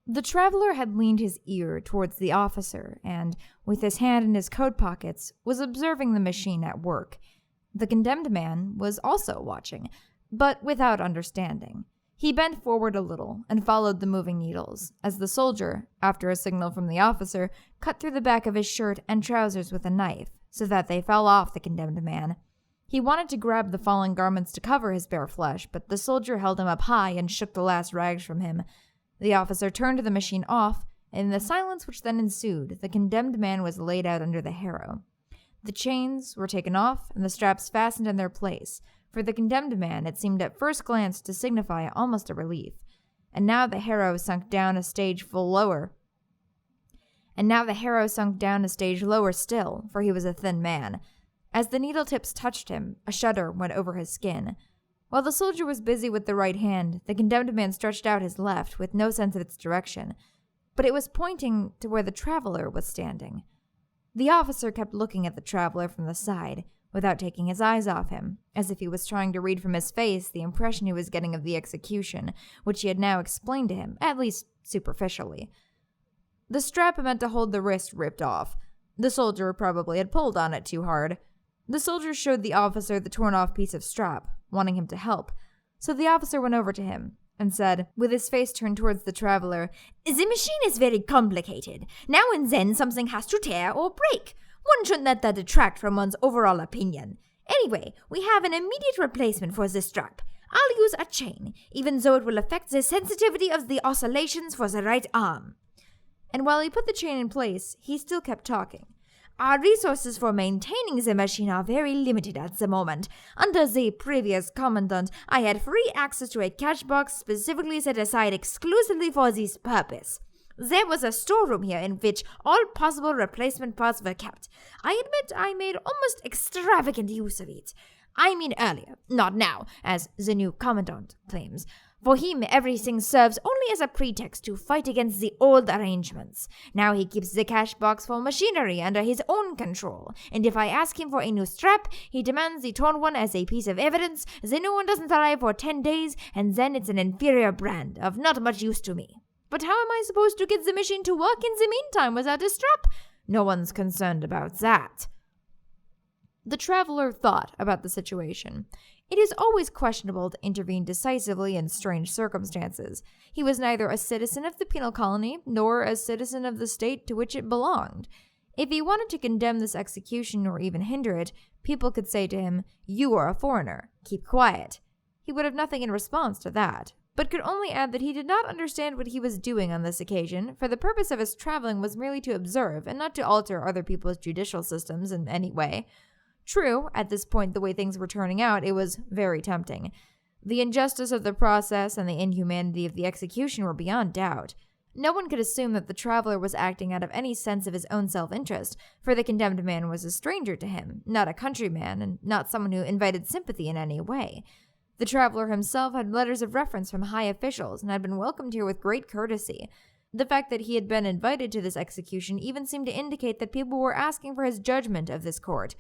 The traveler had leaned his ear towards the officer and, with his hand in his coat pockets, was observing the machine at work. The condemned man was also watching, but without understanding. He bent forward a little and followed the moving needles, as the soldier, after a signal from the officer, cut through the back of his shirt and trousers with a knife, so that they fell off the condemned man. He wanted to grab the fallen garments to cover his bare flesh, but the soldier held him up high and shook the last rags from him. The officer turned the machine off, and in the silence which then ensued, the condemned man was laid out under the harrow. The chains were taken off, and the straps fastened in their place. For the condemned man, it seemed at first glance to signify almost a relief. And now the harrow sunk down a stage lower still, for he was a thin man. As the needle tips touched him, a shudder went over his skin. While the soldier was busy with the right hand, the condemned man stretched out his left with no sense of its direction. But it was pointing to where the traveler was standing. The officer kept looking at the traveler from the side, without taking his eyes off him, as if he was trying to read from his face the impression he was getting of the execution, which he had now explained to him, at least superficially. The strap meant to hold the wrist ripped off. The soldier probably had pulled on it too hard. The soldier showed the officer the torn-off piece of strap, wanting him to help. So the officer went over to him and said, with his face turned towards the traveler, "The machine is very complicated. Now and then something has to tear or break. One shouldn't let that detract from one's overall opinion. Anyway, we have an immediate replacement for this strap. I'll use a chain, even though it will affect the sensitivity of the oscillations for the right arm." And while he put the chain in place, he still kept talking. "Our resources for maintaining the machine are very limited at the moment. Under the previous commandant, I had free access to a cash box specifically set aside exclusively for this purpose. There was a storeroom here in which all possible replacement parts were kept. I admit I made almost extravagant use of it. I mean earlier, not now, as the new commandant claims. For him, everything serves only as a pretext to fight against the old arrangements. Now he keeps the cash box for machinery under his own control, and if I ask him for a new strap, he demands the torn one as a piece of evidence. The new one doesn't arrive for 10 days, and then it's an inferior brand of not much use to me. But how am I supposed to get the machine to work in the meantime without a strap? No one's concerned about that." The traveler thought about the situation. It is always questionable to intervene decisively in strange circumstances. He was neither a citizen of the penal colony nor a citizen of the state to which it belonged. If he wanted to condemn this execution or even hinder it, people could say to him, "You are a foreigner. Keep quiet." He would have nothing in response to that, but could only add that he did not understand what he was doing on this occasion, for the purpose of his traveling was merely to observe and not to alter other people's judicial systems in any way. True, at this point, the way things were turning out, it was very tempting. The injustice of the process and the inhumanity of the execution were beyond doubt. No one could assume that the traveler was acting out of any sense of his own self-interest, for the condemned man was a stranger to him, not a countryman, and not someone who invited sympathy in any way. The traveler himself had letters of reference from high officials and had been welcomed here with great courtesy. The fact that he had been invited to this execution even seemed to indicate that people were asking for his judgment of this court.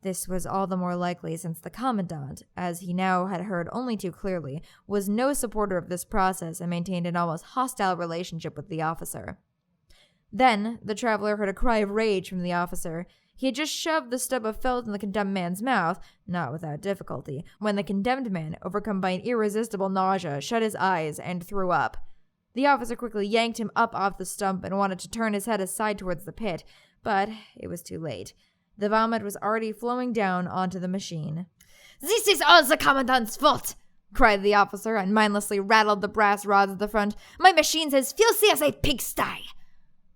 This was all the more likely since the commandant, as he now had heard only too clearly, was no supporter of this process and maintained an almost hostile relationship with the officer. Then, the traveler heard a cry of rage from the officer. He had just shoved the stub of felt in the condemned man's mouth, not without difficulty, when the condemned man, overcome by an irresistible nausea, shut his eyes and threw up. The officer quickly yanked him up off the stump and wanted to turn his head aside towards the pit, but it was too late. The vomit was already flowing down onto the machine. "This is all the commandant's fault!" cried the officer, and mindlessly rattled the brass rods at the front. "My machine's as filthy as a pigsty!"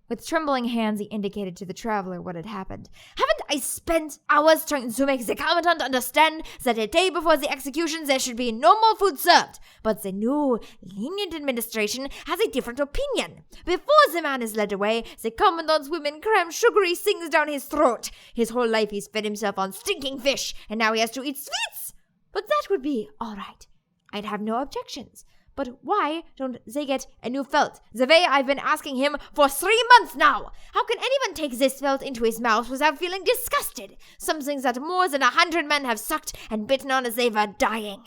With trembling hands, he indicated to the traveler what had happened. "Haven't I spent hours trying to make the commandant understand that a day before the execution there should be no more food served? But the new, lenient administration has a different opinion. Before the man is led away, the commandant's women cram sugary things down his throat. His whole life he's fed himself on stinking fish, and now he has to eat sweets. But that would be all right. I'd have no objections. But why don't they get a new felt, the way I've been asking him for 3 months now? How can anyone take this felt into his mouth without feeling disgusted? Something that more than 100 men have sucked and bitten on as they were dying."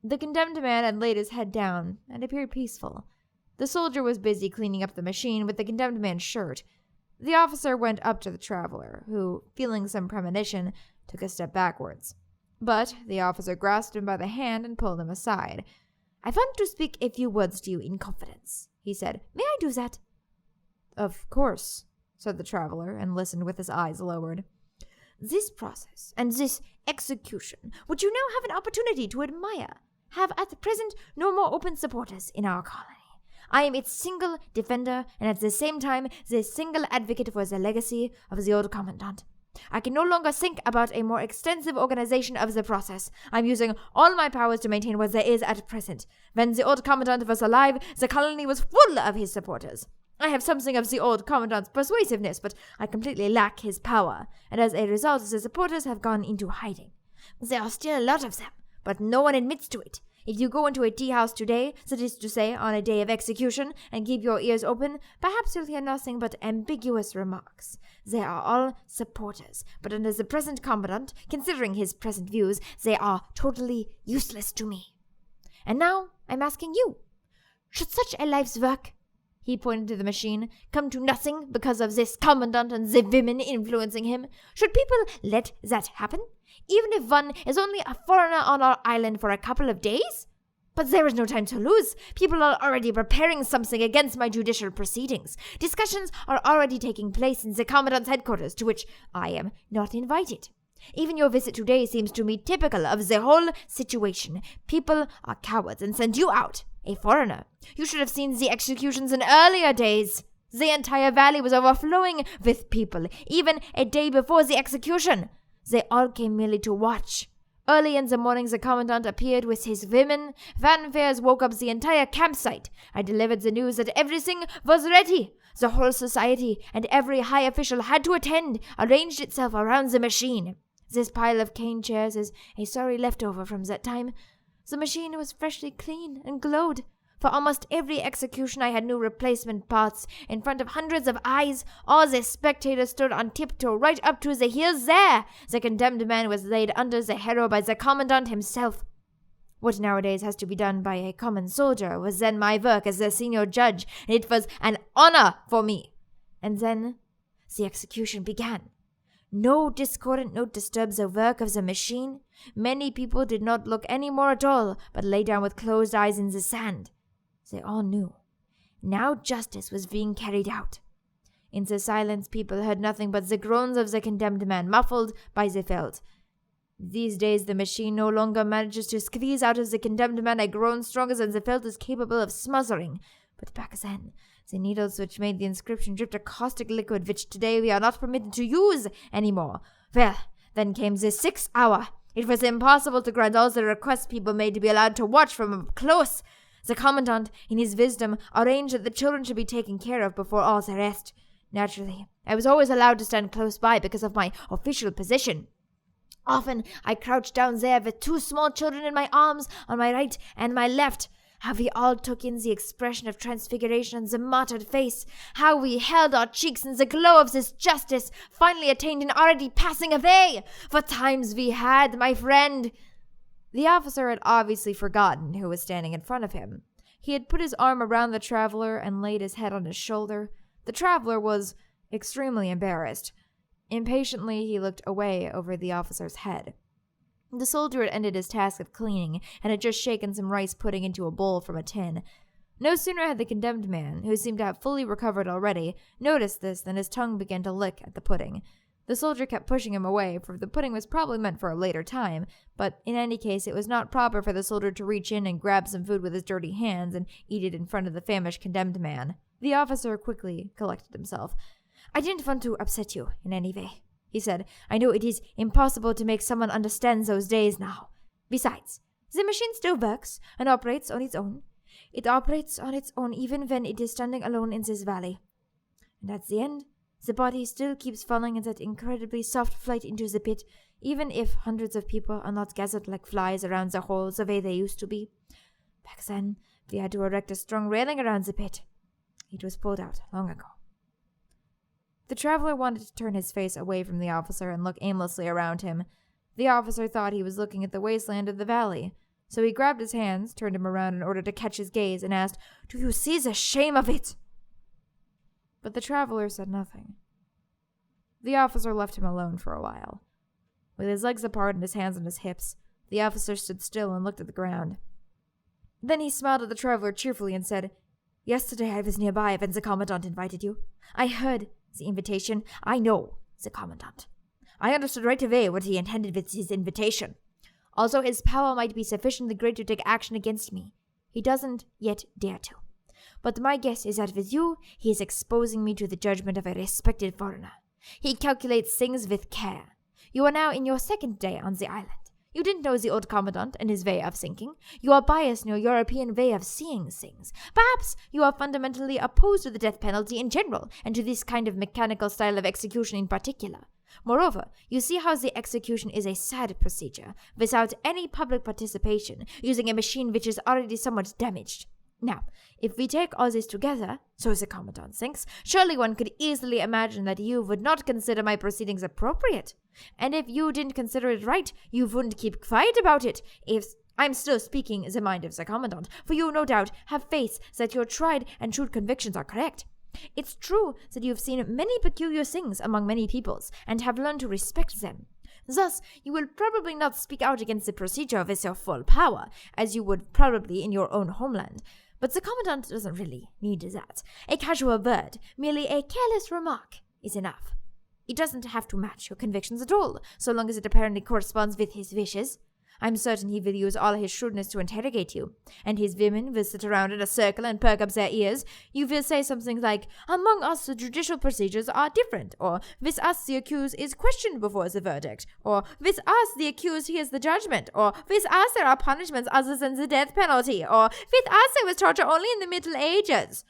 The condemned man had laid his head down and appeared peaceful. The soldier was busy cleaning up the machine with the condemned man's shirt. The officer went up to the traveler, who, feeling some premonition, took a step backwards. But the officer grasped him by the hand and pulled him aside. "I want to speak a few words to you in confidence," he said. "May I do that?" "Of course," said the traveler, and listened with his eyes lowered. "This process and this execution, which you now have an opportunity to admire, have at present no more open supporters in our colony. I am its single defender and at the same time the single advocate for the legacy of the old commandant. I can no longer think about a more extensive organization of the process. I'm using all my powers to maintain what there is at present. When the old commandant was alive, the colony was full of his supporters. I have something of the old commandant's persuasiveness, but I completely lack his power, and as a result, the supporters have gone into hiding. There are still a lot of them, but no one admits to it. If you go into a tea house today, that is to say, on a day of execution, and keep your ears open, perhaps you'll hear nothing but ambiguous remarks. They are all supporters, but under the present commandant, considering his present views, they are totally useless to me. And now I'm asking you, should such a life's work," he pointed to the machine, "come to nothing because of this commandant and the women influencing him? Should people let that happen? Even if one is only a foreigner on our island for a couple of days? But there is no time to lose. People are already preparing something against my judicial proceedings. Discussions are already taking place in the commandant's headquarters, to which I am not invited. Even your visit today seems to me typical of the whole situation. People are cowards and send you out, a foreigner. You should have seen the executions in earlier days. The entire valley was overflowing with people, even a day before the execution. They all came merely to watch. Early in the morning, the commandant appeared with his women. Fanfares woke up the entire campsite. I delivered the news that everything was ready. The whole society and every high official had to attend, arranged itself around the machine. This pile of cane chairs is a sorry leftover from that time. The machine was freshly clean and glowed. For almost every execution I had new replacement parts. In front of hundreds of eyes, all the spectators stood on tiptoe right up to the heels there. The condemned man was laid under the harrow by the commandant himself. What nowadays has to be done by a common soldier was then my work as the senior judge, and it was an honor for me. And then the execution began. No discordant note disturbed the work of the machine. Many people did not look any more at all, but lay down with closed eyes in the sand. They all knew. Now justice was being carried out. In the silence, people heard nothing but the groans of the condemned man, muffled by the felt. These days, the machine no longer manages to squeeze out of the condemned man a groan stronger than the felt is capable of smothering. But back then, the needles which made the inscription dripped a caustic liquid which today we are not permitted to use anymore. Well, then came the 6th hour. It was impossible to grant all the requests people made to be allowed to watch from up close. The commandant, in his wisdom, arranged that the children should be taken care of before all the rest. Naturally, I was always allowed to stand close by because of my official position. Often I crouched down there with 2 small children in my arms on my right and my left. How we all took in the expression of transfiguration on the martyred face. How we held our cheeks in the glow of this justice, finally attained and already passing away. What times we had, my friend! The officer had obviously forgotten who was standing in front of him. He had put his arm around the traveler and laid his head on his shoulder. The traveler was extremely embarrassed. Impatiently, he looked away over the officer's head. The soldier had ended his task of cleaning and had just shaken some rice pudding into a bowl from a tin. No sooner had the condemned man, who seemed to have fully recovered already, noticed this than his tongue began to lick at the pudding. The soldier kept pushing him away, for the pudding was probably meant for a later time, but in any case it was not proper for the soldier to reach in and grab some food with his dirty hands and eat it in front of the famished condemned man. The officer quickly collected himself. "I didn't want to upset you in any way," he said. "I know it is impossible to make someone understand those days now. Besides, the machine still works and operates on its own. It operates on its own even when it is standing alone in this valley. And at the end, the body still keeps falling in that incredibly soft flight into the pit, even if hundreds of people are not gathered like flies around the hole the way they used to be. Back then, we had to erect a strong railing around the pit. It was pulled out long ago." The traveler wanted to turn his face away from the officer and look aimlessly around him. The officer thought he was looking at the wasteland of the valley. So he grabbed his hands, turned him around in order to catch his gaze, and asked, "Do you see the shame of it?" But the traveler said nothing. The officer left him alone for a while. With his legs apart and his hands on his hips, the officer stood still and looked at the ground. Then he smiled at the traveler cheerfully and said, "Yesterday I was nearby when the commandant invited you. I heard the invitation. I know the commandant. I understood right away what he intended with his invitation. Also, his power might be sufficiently great to take action against me. He doesn't yet dare to. But my guess is that with you, he is exposing me to the judgment of a respected foreigner. He calculates things with care. You are now in your second day on the island. You didn't know the old commandant and his way of thinking. You are biased in your European way of seeing things. Perhaps you are fundamentally opposed to the death penalty in general, and to this kind of mechanical style of execution in particular. Moreover, you see how the execution is a sad procedure, without any public participation, using a machine which is already somewhat damaged. Now, if we take all this together, so the commandant thinks, surely one could easily imagine that you would not consider my proceedings appropriate. And if you didn't consider it right, you wouldn't keep quiet about it. If I'm still speaking the mind of the commandant, for you no doubt have faith that your tried and true convictions are correct. It's true that you have seen many peculiar things among many peoples, and have learned to respect them. Thus, you will probably not speak out against the procedure with your full power, as you would probably in your own homeland. But the commandant doesn't really need that. A casual word, merely a careless remark, is enough. It doesn't have to match your convictions at all, so long as it apparently corresponds with his wishes. I'm certain he will use all his shrewdness to interrogate you, and his women will sit around in a circle and perk up their ears. You will say something like, "Among us the judicial procedures are different," or "With us the accused is questioned before the verdict," or "With us the accused hears the judgment," or "With us there are punishments other than the death penalty," or "With us there was torture only in the Middle Ages."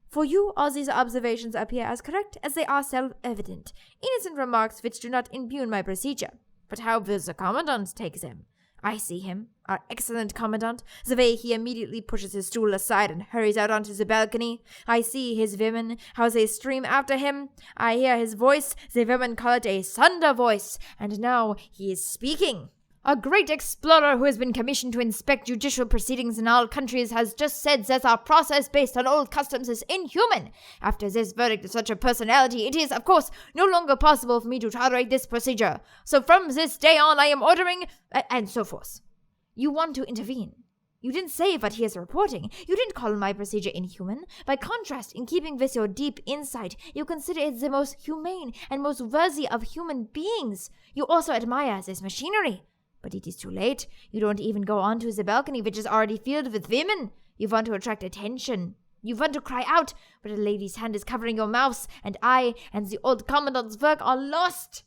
For you, all these observations appear as correct as they are self-evident, innocent remarks which do not impugn my procedure. But how will the commandant take them? I see him, our excellent commandant, the way he immediately pushes his stool aside and hurries out onto the balcony. I see his women, how they stream after him. I hear his voice, the women call it a thunder voice, and now he is speaking. A great explorer who has been commissioned to inspect judicial proceedings in all countries has just said that our process based on old customs is inhuman. After this verdict of such a personality, it is, of course, no longer possible for me to tolerate this procedure. So from this day on, I am ordering, and so forth. You want to intervene. You didn't say what he is reporting. You didn't call my procedure inhuman. By contrast, in keeping with your deep insight, you consider it the most humane and most worthy of human beings. You also admire this machinery. But it is too late. You don't even go on to the balcony, which is already filled with women. You want to attract attention. You want to cry out, but a lady's hand is covering your mouth, and I and the old commandant's work are lost.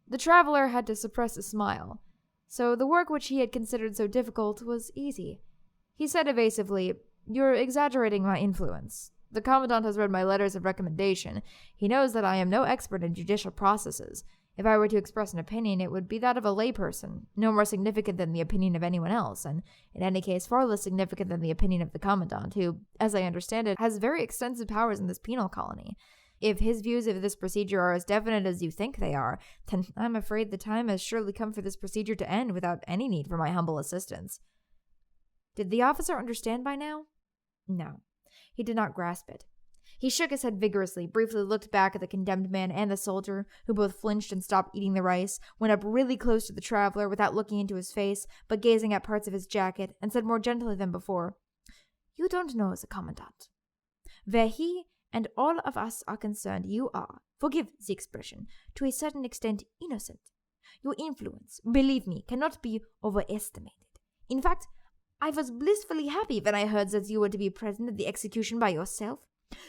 The traveler had to suppress a smile, so the work which he had considered so difficult was easy. He said evasively, "You're exaggerating my influence. The commandant has read my letters of recommendation. He knows that I am no expert in judicial processes. If I were to express an opinion, it would be that of a layperson, no more significant than the opinion of anyone else, and in any case far less significant than the opinion of the commandant, who, as I understand it, has very extensive powers in this penal colony. If his views of this procedure are as definite as you think they are, then I'm afraid the time has surely come for this procedure to end without any need for my humble assistance." Did the officer understand by now? No, he did not grasp it. He shook his head vigorously, briefly looked back at the condemned man and the soldier, who both flinched and stopped eating the rice, went up really close to the traveler without looking into his face, but gazing at parts of his jacket, and said more gently than before, "You don't know the commandant. Where he and all of us are concerned, you are, forgive the expression, to a certain extent innocent. Your influence, believe me, cannot be overestimated. In fact, I was blissfully happy when I heard that you were to be present at the execution by yourself.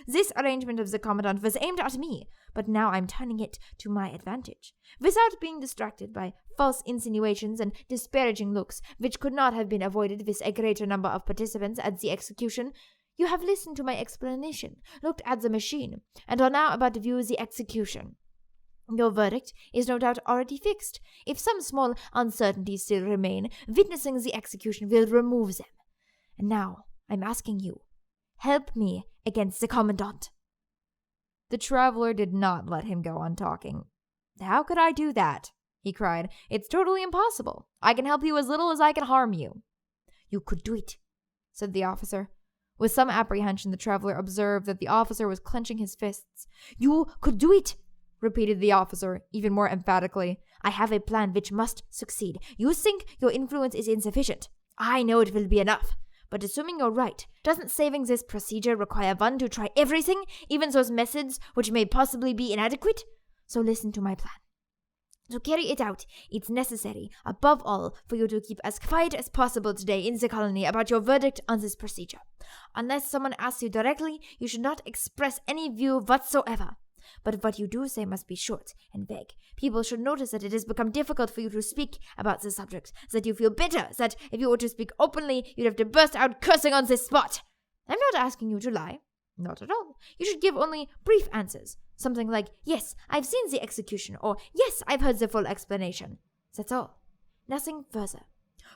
This arrangement of the commandant was aimed at me, but now I'm turning it to my advantage. Without being distracted by false insinuations and disparaging looks, which could not have been avoided with a greater number of participants at the execution, you have listened to my explanation, looked at the machine, and are now about to view the execution. Your verdict is no doubt already fixed. If some small uncertainties still remain, witnessing the execution will remove them. And now I'm asking you, help me against the commandant." The traveler did not let him go on talking. "How could I do that?" he cried. "It's totally impossible. I can help you as little as I can harm you." "You could do it," said the officer. With some apprehension, the traveler observed that the officer was clenching his fists. "You could do it," repeated the officer, even more emphatically. "I have a plan which must succeed. You think your influence is insufficient. I know it will be enough. But assuming you're right, doesn't saving this procedure require one to try everything, even those methods which may possibly be inadequate? So listen to my plan. To carry it out, it's necessary, above all, for you to keep as quiet as possible today in the colony about your verdict on this procedure. Unless someone asks you directly, you should not express any view whatsoever. But what you do say must be short and vague. People should notice that it has become difficult for you to speak about the subject, that you feel bitter, that if you were to speak openly, you'd have to burst out cursing on this spot. I'm not asking you to lie. Not at all. You should give only brief answers. Something like, yes, I've seen the execution, or yes, I've heard the full explanation. That's all. Nothing further.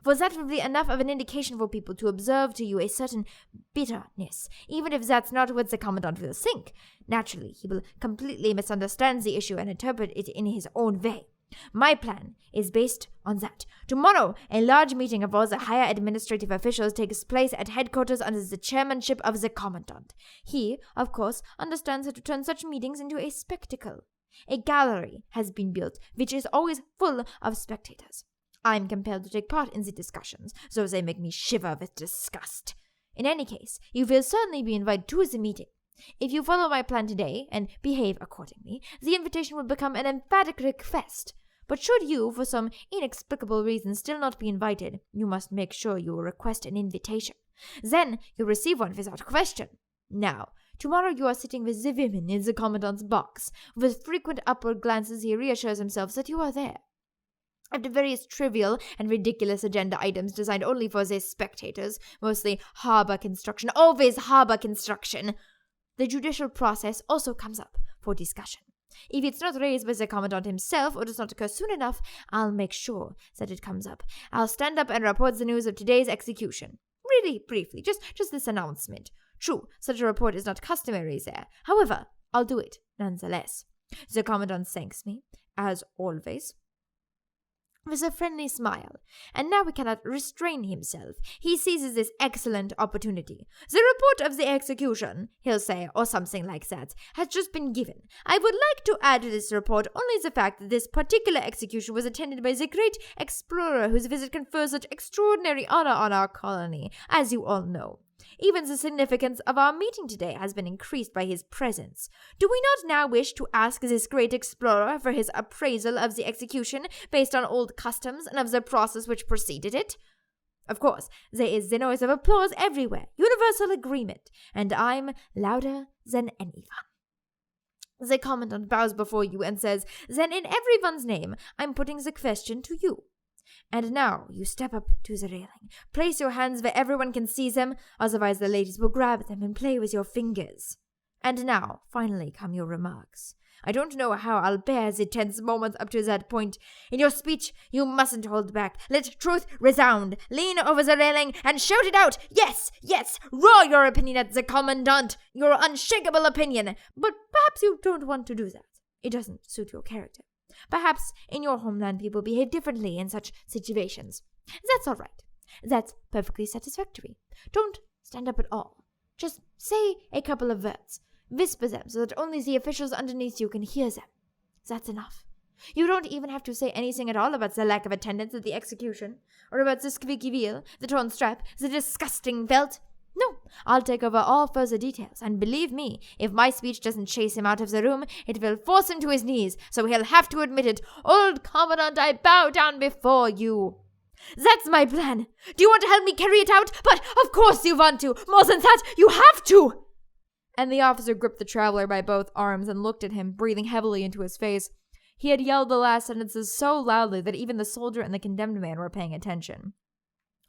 For that will be enough of an indication for people to observe to you a certain bitterness, even if that's not what the Commandant will think. Naturally, he will completely misunderstand the issue and interpret it in his own way. My plan is based on that. Tomorrow, a large meeting of all the higher administrative officials takes place at headquarters under the chairmanship of the Commandant. He, of course, understands how to turn such meetings into a spectacle. A gallery has been built, which is always full of spectators. I'm compelled to take part in the discussions, so they make me shiver with disgust. In any case, you will certainly be invited to the meeting. If you follow my plan today and behave accordingly, the invitation will become an emphatic request. But should you, for some inexplicable reason, still not be invited, you must make sure you request an invitation. Then you'll receive one without question. Now, tomorrow you are sitting with the women in the Commandant's box. With frequent upward glances, he reassures himself that you are there. After various trivial and ridiculous agenda items designed only for the spectators, mostly harbor construction, always harbor construction, the judicial process also comes up for discussion. If it's not raised by the Commandant himself or does not occur soon enough, I'll make sure that it comes up. I'll stand up and report the news of today's execution. Really briefly, just this announcement. True, such a report is not customary there. However, I'll do it nonetheless. The Commandant thanks me, as always, with a friendly smile, and now he cannot restrain himself. He seizes this excellent opportunity. The report of the execution, he'll say, or something like that, has just been given. I would like to add to this report only the fact that this particular execution was attended by the great explorer whose visit confers such extraordinary honor on our colony, as you all know. Even the significance of our meeting today has been increased by his presence. Do we not now wish to ask this great explorer for his appraisal of the execution based on old customs and of the process which preceded it? Of course, there is the noise of applause everywhere, universal agreement, and I'm louder than anyone. The Commandant bows before you and says, then in everyone's name, I'm putting the question to you. And now you step up to the railing. Place your hands where everyone can see them, otherwise the ladies will grab them and play with your fingers. And now, finally, come your remarks. I don't know how I'll bear the tense moments up to that point. In your speech, you mustn't hold back. Let truth resound. Lean over the railing and shout it out. Yes, yes, roar your opinion at the Commandant, your unshakable opinion. But perhaps you don't want to do that. It doesn't suit your character. Perhaps in your homeland people behave differently in such situations. That's all right. That's perfectly satisfactory. Don't stand up at all. Just say a couple of words. Whisper them so that only the officials underneath you can hear them. That's enough. You don't even have to say anything at all about the lack of attendance at the execution, or about the squeaky wheel, the torn strap, the disgusting belt. No, I'll take over all further details, and believe me, if my speech doesn't chase him out of the room, it will force him to his knees, so he'll have to admit it. Old Commandant, I bow down before you. That's my plan. Do you want to help me carry it out? But of course you want to. More than that, you have to. And the officer gripped the traveler by both arms and looked at him, breathing heavily into his face. He had yelled the last sentences so loudly that even the soldier and the condemned man were paying attention.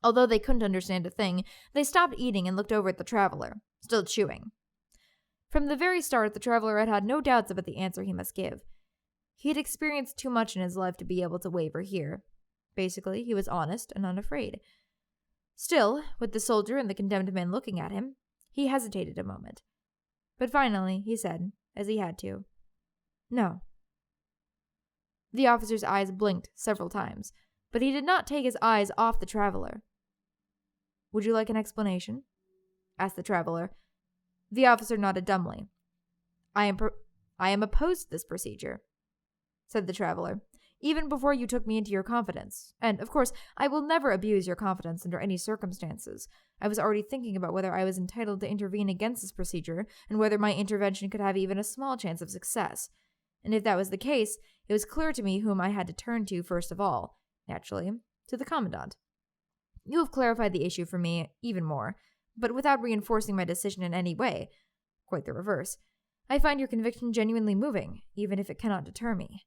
Although they couldn't understand a thing, they stopped eating and looked over at the traveler, still chewing. From the very start, the traveler had had no doubts about the answer he must give. He had experienced too much in his life to be able to waver here. Basically, he was honest and unafraid. Still, with the soldier and the condemned man looking at him, he hesitated a moment. But finally, he said, as he had to, "No." The officer's eyes blinked several times, but he did not take his eyes off the traveler. "Would you like an explanation?" asked the traveler. The officer nodded dumbly. I am opposed to this procedure," said the traveler, "even before you took me into your confidence. And, of course, I will never abuse your confidence under any circumstances. I was already thinking about whether I was entitled to intervene against this procedure, and whether my intervention could have even a small chance of success. And if that was the case, it was clear to me whom I had to turn to first of all, naturally, to the commandant. You have clarified the issue for me even more, but without reinforcing my decision in any way. Quite the reverse. I find your conviction genuinely moving, even if it cannot deter me."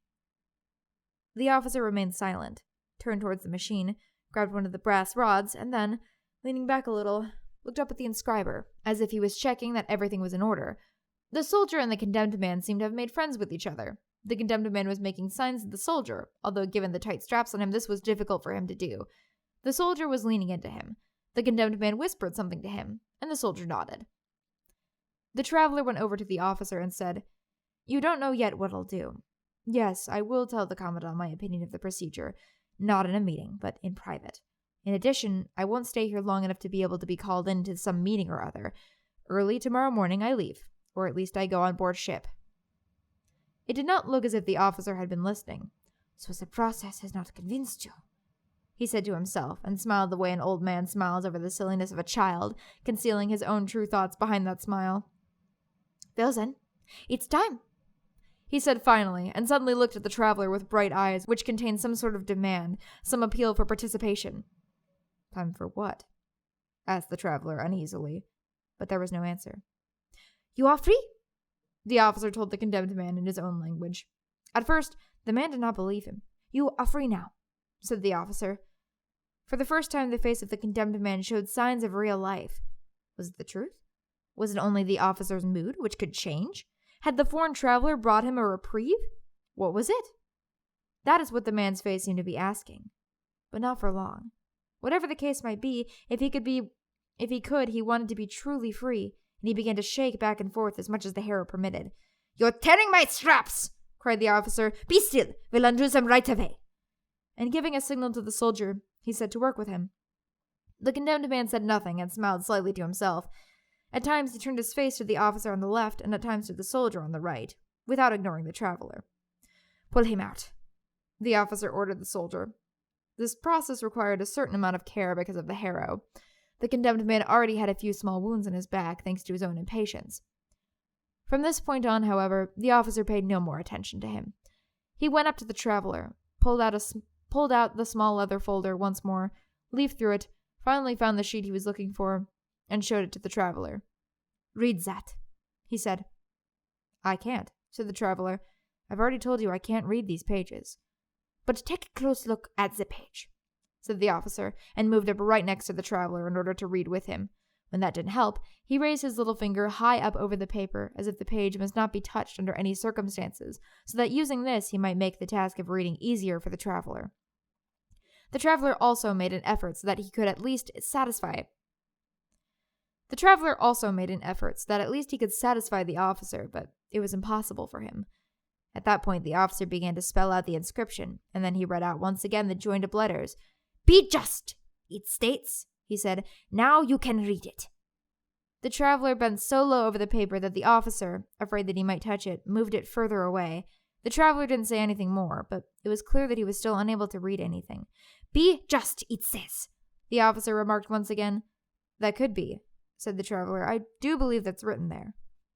The officer remained silent, turned towards the machine, grabbed one of the brass rods, and then, leaning back a little, looked up at the inscriber, as if he was checking that everything was in order. The soldier and the condemned man seemed to have made friends with each other. The condemned man was making signs at the soldier, although given the tight straps on him, this was difficult for him to do. The soldier was leaning into him. The condemned man whispered something to him, and the soldier nodded. The traveler went over to the officer and said, "You don't know yet what I'll do. Yes, I will tell the commandant my opinion of the procedure, not in a meeting, but in private. In addition, I won't stay here long enough to be able to be called into some meeting or other. Early tomorrow morning I leave, or at least I go on board ship." It did not look as if the officer had been listening. "So the process has not convinced you," he said to himself, and smiled the way an old man smiles over the silliness of a child, concealing his own true thoughts behind that smile. "Well then, it's time," he said finally, and suddenly looked at the traveler with bright eyes which contained some sort of demand, some appeal for participation. "Time for what?" asked the traveler uneasily, but there was no answer. "You are free," the officer told the condemned man in his own language. At first, the man did not believe him. "You are free now," said the officer. For the first time, the face of the condemned man showed signs of real life. Was it the truth? Was it only the officer's mood, which could change? Had the foreign traveler brought him a reprieve? What was it? That is what the man's face seemed to be asking. But not for long. Whatever the case might be, if he could, he wanted to be truly free, and he began to shake back and forth as much as the hair permitted. "You're tearing my straps!" cried the officer. "Be still! We'll undo them right away." And giving a signal to the soldier, he set to work with him. The condemned man said nothing and smiled slightly to himself. At times he turned his face to the officer on the left and at times to the soldier on the right, without ignoring the traveler. "Pull him out," the officer ordered the soldier. This process required a certain amount of care because of the harrow. The condemned man already had a few small wounds in his back thanks to his own impatience. From this point on, however, the officer paid no more attention to him. He went up to the traveler, pulled out the small leather folder once more, leafed through it, finally found the sheet he was looking for, and showed it to the traveler. "Read that," he said. "I can't," said the traveler. "I've already told you I can't read these pages." "But take a close look at the page," said the officer, and moved up right next to the traveler in order to read with him. When that didn't help, he raised his little finger high up over the paper, as if the page must not be touched under any circumstances, so that using this he might make the task of reading easier for the traveler. The traveler also made an effort so that he could at least satisfy the officer, but it was impossible for him. At that point, the officer began to spell out the inscription, and then he read out once again the joined-up letters. "Be just, it states," he said. "Now you can read it." The traveler bent so low over the paper that the officer, afraid that he might touch it, moved it further away. The traveler didn't say anything more, but it was clear that he was still unable to read anything. "Be just, it says," the officer remarked once again. "That could be," said the traveler. "I do believe that's written there."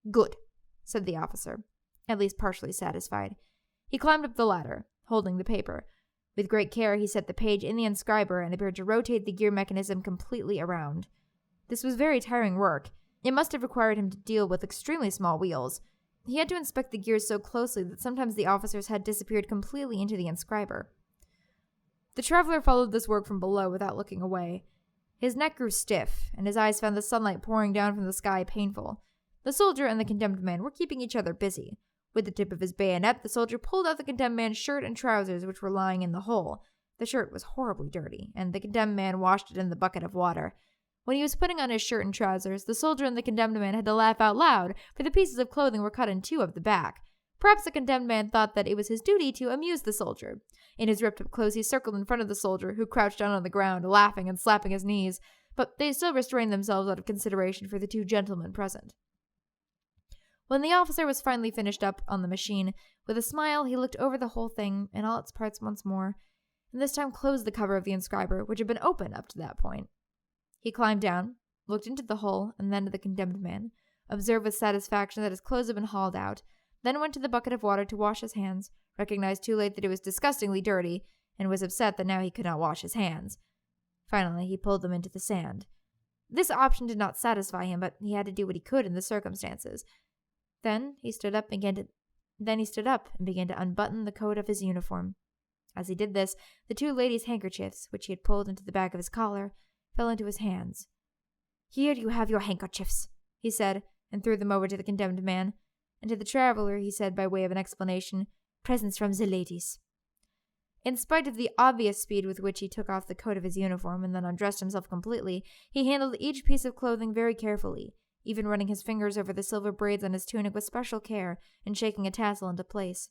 "Good," said the officer, at least partially satisfied. He climbed up the ladder, holding the paper. With great care, he set the page in the inscriber and appeared to rotate the gear mechanism completely around. This was very tiring work. It must have required him to deal with extremely small wheels. He had to inspect the gears so closely that sometimes the officer's head disappeared completely into the inscriber. The traveler followed this work from below without looking away. His neck grew stiff, and his eyes found the sunlight pouring down from the sky painful. The soldier and the condemned man were keeping each other busy. With the tip of his bayonet, the soldier pulled out the condemned man's shirt and trousers, which were lying in the hole. The shirt was horribly dirty, and the condemned man washed it in the bucket of water. When he was putting on his shirt and trousers, the soldier and the condemned man had to laugh out loud, for the pieces of clothing were cut in two up the back. Perhaps the condemned man thought that it was his duty to amuse the soldier. In his ripped-up clothes, he circled in front of the soldier, who crouched down on the ground, laughing and slapping his knees, but they still restrained themselves out of consideration for the two gentlemen present. When the officer was finally finished up on the machine, with a smile he looked over the whole thing and all its parts once more, and this time closed the cover of the inscriber, which had been open up to that point. He climbed down, looked into the hole and then to the condemned man, observed with satisfaction that his clothes had been hauled out, then went to the bucket of water to wash his hands, recognized too late that it was disgustingly dirty, and was upset that now he could not wash his hands. Finally, he pulled them into the sand. This option did not satisfy him, but he had to do what he could in the circumstances. Then he stood up and began to unbutton the coat of his uniform. As he did this, the two ladies' handkerchiefs, which he had pulled into the back of his collar, fell into his hands. "Here you have your handkerchiefs," he said, and threw them over to the condemned man. And to the traveler he said by way of an explanation, "Presents from the ladies." In spite of the obvious speed with which he took off the coat of his uniform and then undressed himself completely, he handled each piece of clothing very carefully, even running his fingers over the silver braids on his tunic with special care and shaking a tassel into place.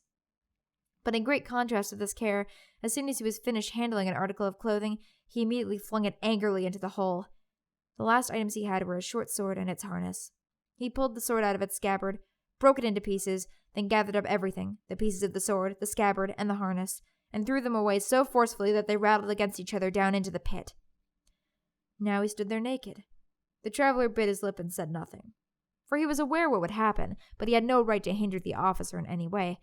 But in great contrast to this care, as soon as he was finished handling an article of clothing, he immediately flung it angrily into the hole. The last items he had were a short sword and its harness. He pulled the sword out of its scabbard, broke it into pieces, then gathered up everything, the pieces of the sword, the scabbard, and the harness, and threw them away so forcefully that they rattled against each other down into the pit. Now he stood there naked. The traveler bit his lip and said nothing, for he was aware what would happen, but he had no right to hinder the officer in any way.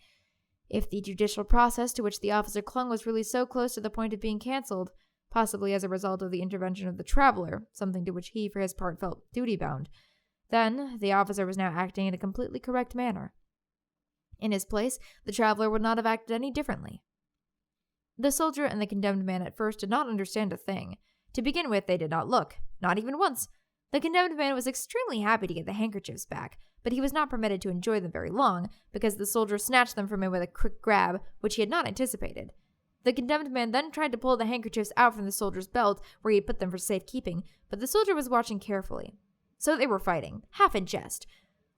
If the judicial process to which the officer clung was really so close to the point of being cancelled, possibly as a result of the intervention of the traveler, something to which he, for his part, felt duty-bound, then the officer was now acting in a completely correct manner. In his place, the traveler would not have acted any differently. The soldier and the condemned man at first did not understand a thing. To begin with, they did not look, not even once. The condemned man was extremely happy to get the handkerchiefs back, but he was not permitted to enjoy them very long, because the soldier snatched them from him with a quick grab, which he had not anticipated. The condemned man then tried to pull the handkerchiefs out from the soldier's belt, where he had put them for safekeeping, but the soldier was watching carefully. So they were fighting, half in jest.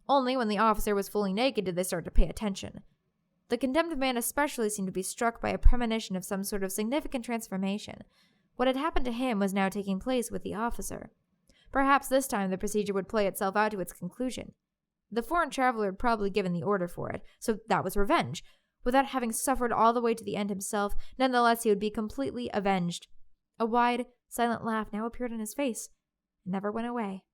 Only when the officer was fully naked did they start to pay attention. The condemned man especially seemed to be struck by a premonition of some sort of significant transformation. What had happened to him was now taking place with the officer. Perhaps this time the procedure would play itself out to its conclusion. The foreign traveler had probably given the order for it, so that was revenge. Without having suffered all the way to the end himself, nonetheless he would be completely avenged. A wide, silent laugh now appeared on his face, and never went away.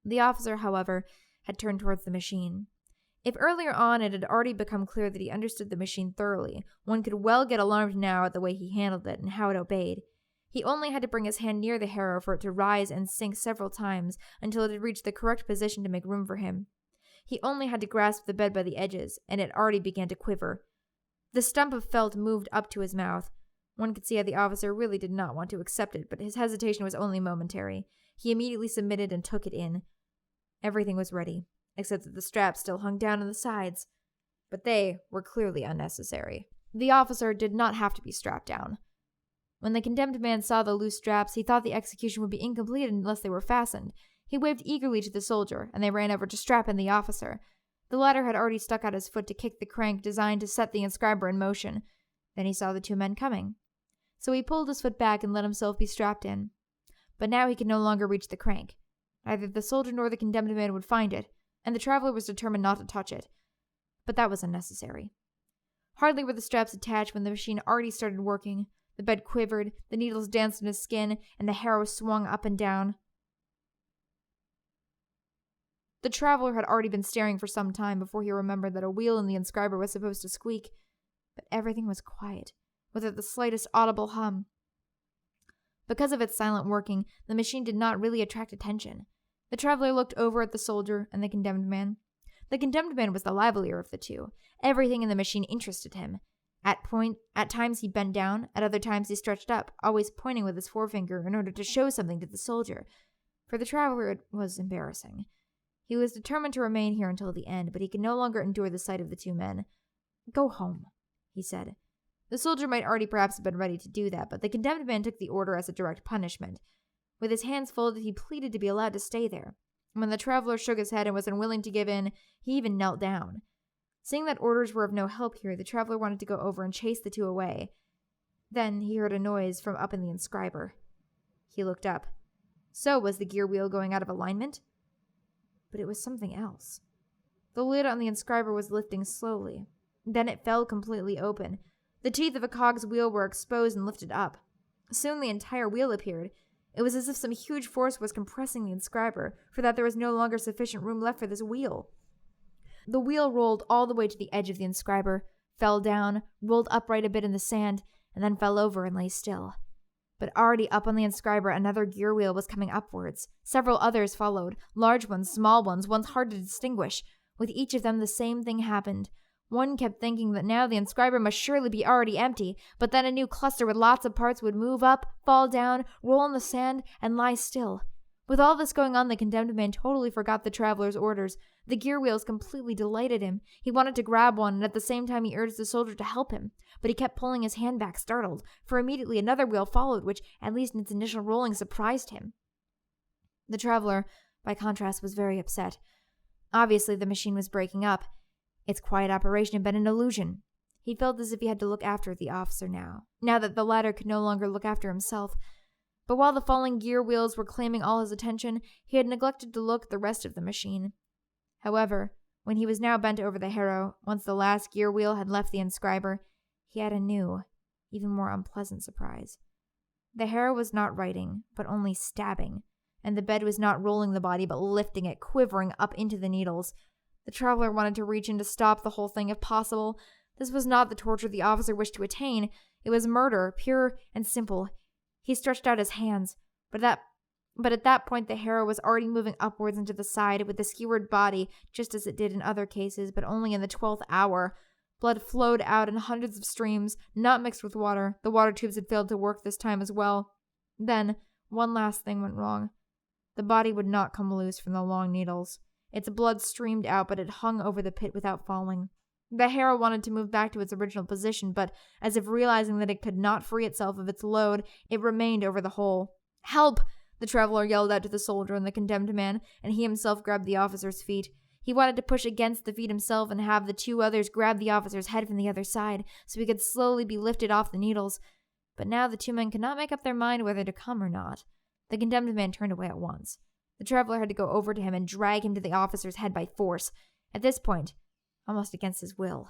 The officer, however, had turned towards the machine. If earlier on it had already become clear that he understood the machine thoroughly, one could well get alarmed now at the way he handled it and how it obeyed. He only had to bring his hand near the harrow for it to rise and sink several times until it had reached the correct position to make room for him. He only had to grasp the bed by the edges, and it already began to quiver. The stump of felt moved up to his mouth. One could see how the officer really did not want to accept it, but his hesitation was only momentary. He immediately submitted and took it in. Everything was ready, except that the straps still hung down on the sides. But they were clearly unnecessary. The officer did not have to be strapped down. When the condemned man saw the loose straps, he thought the execution would be incomplete unless they were fastened. He waved eagerly to the soldier, and they ran over to strap in the officer. The latter had already stuck out his foot to kick the crank designed to set the inscriber in motion. Then he saw the two men coming. So he pulled his foot back and let himself be strapped in. But now he could no longer reach the crank. Neither the soldier nor the condemned man would find it, and the traveler was determined not to touch it. But that was unnecessary. Hardly were the straps attached when the machine already started working. The bed quivered, the needles danced in his skin, and the harrow swung up and down. The traveler had already been staring for some time before he remembered that a wheel in the inscriber was supposed to squeak. But everything was quiet, without the slightest audible hum. Because of its silent working, the machine did not really attract attention. The traveler looked over at the soldier and the condemned man. The condemned man was the livelier of the two. Everything in the machine interested him. At times he bent down, at other times he stretched up, always pointing with his forefinger in order to show something to the soldier. For the traveler it was embarrassing. He was determined to remain here until the end, but he could no longer endure the sight of the two men. "Go home," he said. The soldier might already perhaps have been ready to do that, but the condemned man took the order as a direct punishment. With his hands folded, he pleaded to be allowed to stay there. And when the traveler shook his head and was unwilling to give in, he even knelt down. Seeing that orders were of no help here, the traveler wanted to go over and chase the two away. Then he heard a noise from up in the inscriber. He looked up. So was the gear wheel going out of alignment? But it was something else. The lid on the inscriber was lifting slowly. Then it fell completely open. The teeth of a cog's wheel were exposed and lifted up. Soon the entire wheel appeared. It was as if some huge force was compressing the inscriber, for that there was no longer sufficient room left for this wheel. The wheel rolled all the way to the edge of the inscriber, fell down, rolled upright a bit in the sand, and then fell over and lay still. But already up on the inscriber, another gear wheel was coming upwards. Several others followed, large ones, small ones hard to distinguish. With each of them the same thing happened. One kept thinking that now the inscriber must surely be already empty, but then a new cluster with lots of parts would move up, fall down, roll in the sand, and lie still. With all this going on, the condemned man totally forgot the traveler's orders. The gear wheels completely delighted him. He wanted to grab one, and at the same time he urged the soldier to help him. But he kept pulling his hand back, startled, for immediately another wheel followed, which, at least in its initial rolling, surprised him. The traveler, by contrast, was very upset. Obviously, the machine was breaking up. Its quiet operation had been an illusion. He felt as if he had to look after the officer now that the latter could no longer look after himself. But while the falling gear wheels were claiming all his attention, he had neglected to look at the rest of the machine. However, when he was now bent over the harrow, once the last gear wheel had left the inscriber, he had a new, even more unpleasant surprise. The harrow was not writing, but only stabbing, and the bed was not rolling the body, but lifting it, quivering up into the needles. The traveler wanted to reach in to stop the whole thing if possible. This was not the torture the officer wished to attain. It was murder, pure and simple. He stretched out his hands, but at that point the harrow was already moving upwards into the side with the skewered body, just as it did in other cases, but only in the 12th hour. Blood flowed out in hundreds of streams, not mixed with water. The water tubes had failed to work this time as well. Then, one last thing went wrong. The body would not come loose from the long needles. Its blood streamed out, but it hung over the pit without falling. The harrow wanted to move back to its original position, but as if realizing that it could not free itself of its load, it remained over the hole. "Help!" the traveler yelled out to the soldier and the condemned man, and he himself grabbed the officer's feet. He wanted to push against the feet himself and have the two others grab the officer's head from the other side, so he could slowly be lifted off the needles. But now the two men could not make up their mind whether to come or not. The condemned man turned away at once. The traveler had to go over to him and drag him to the officer's head by force. At this point, almost against his will,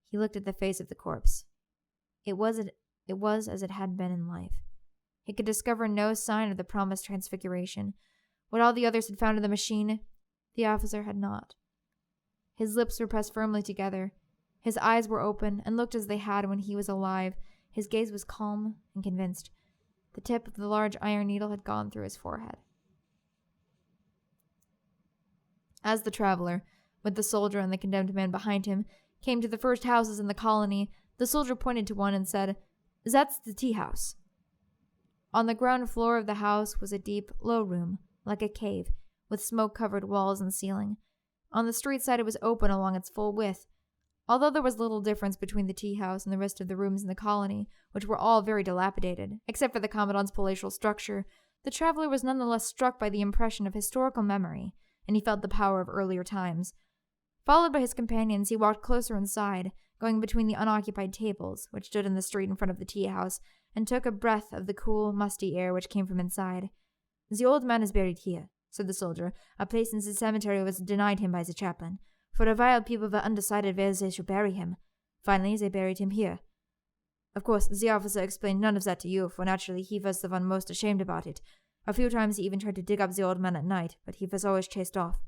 he looked at the face of the corpse. It was as it had been in life. He could discover no sign of the promised transfiguration. What all the others had found in the machine, the officer had not. His lips were pressed firmly together. His eyes were open and looked as they had when he was alive. His gaze was calm and convinced. The tip of the large iron needle had gone through his forehead. As the traveler, with the soldier and the condemned man behind him, came to the first houses in the colony, the soldier pointed to one and said, "That's the tea house." On the ground floor of the house was a deep, low room, like a cave, with smoke-covered walls and ceiling. On the street side it was open along its full width. Although there was little difference between the tea house and the rest of the rooms in the colony, which were all very dilapidated, except for the commandant's palatial structure, the traveler was nonetheless struck by the impression of historical memory, and he felt the power of earlier times. Followed by his companions, he walked closer inside, going between the unoccupied tables, which stood in the street in front of the tea house, and took a breath of the cool, musty air which came from inside. "The old man is buried here," said the soldier. "A place in the cemetery was denied him by the chaplain. For a while people were undecided where they should bury him. Finally, they buried him here. Of course, the officer explained none of that to you, for naturally he was the one most ashamed about it. A few times he even tried to dig up the old man at night, but he was always chased off."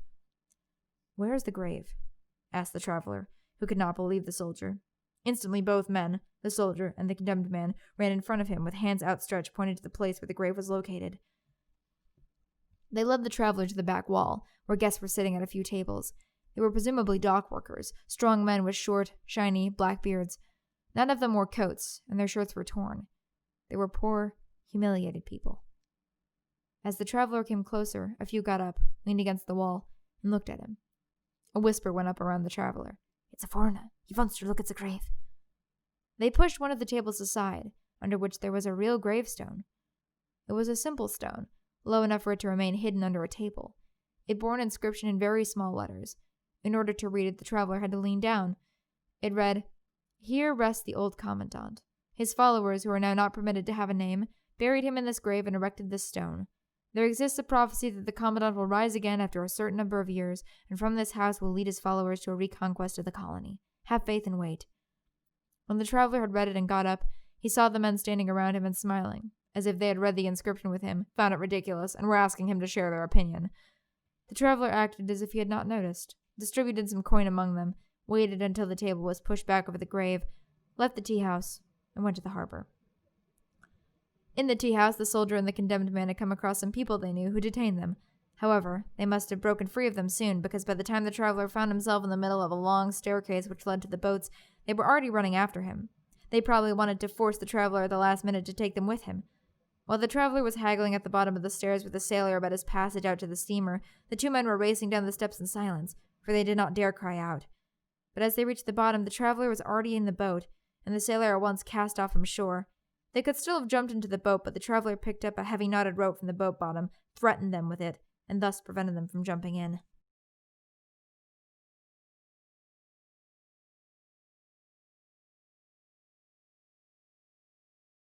"Where is the grave?" asked the traveler, who could not believe the soldier. Instantly both men, the soldier and the condemned man, ran in front of him with hands outstretched pointing to the place where the grave was located. They led the traveler to the back wall, where guests were sitting at a few tables. They were presumably dock workers, strong men with short, shiny, black beards. None of them wore coats, and their shirts were torn. They were poor, humiliated people. As the traveler came closer, a few got up, leaned against the wall, and looked at him. A whisper went up around the traveler. "It's a foreigner. He wants to look at the grave." They pushed one of the tables aside, under which there was a real gravestone. It was a simple stone, low enough for it to remain hidden under a table. It bore an inscription in very small letters. In order to read it, the traveler had to lean down. It read, "Here rests the old commandant. His followers, who are now not permitted to have a name, buried him in this grave and erected this stone. There exists a prophecy that the commandant will rise again after a certain number of years, and from this house will lead his followers to a reconquest of the colony. Have faith and wait." When the traveler had read it and got up, he saw the men standing around him and smiling, as if they had read the inscription with him, found it ridiculous, and were asking him to share their opinion. The traveler acted as if he had not noticed, distributed some coin among them, waited until the table was pushed back over the grave, left the tea-house, and went to the harbor. In the tea-house, the soldier and the condemned man had come across some people they knew who detained them. However, they must have broken free of them soon, because by the time the traveler found himself in the middle of a long staircase which led to the boats, they were already running after him. They probably wanted to force the traveler at the last minute to take them with him. While the traveler was haggling at the bottom of the stairs with the sailor about his passage out to the steamer, the two men were racing down the steps in silence, for they did not dare cry out. But as they reached the bottom, the traveler was already in the boat, and the sailor at once cast off from shore. They could still have jumped into the boat, but the traveler picked up a heavy knotted rope from the boat bottom, threatened them with it, and thus prevented them from jumping in.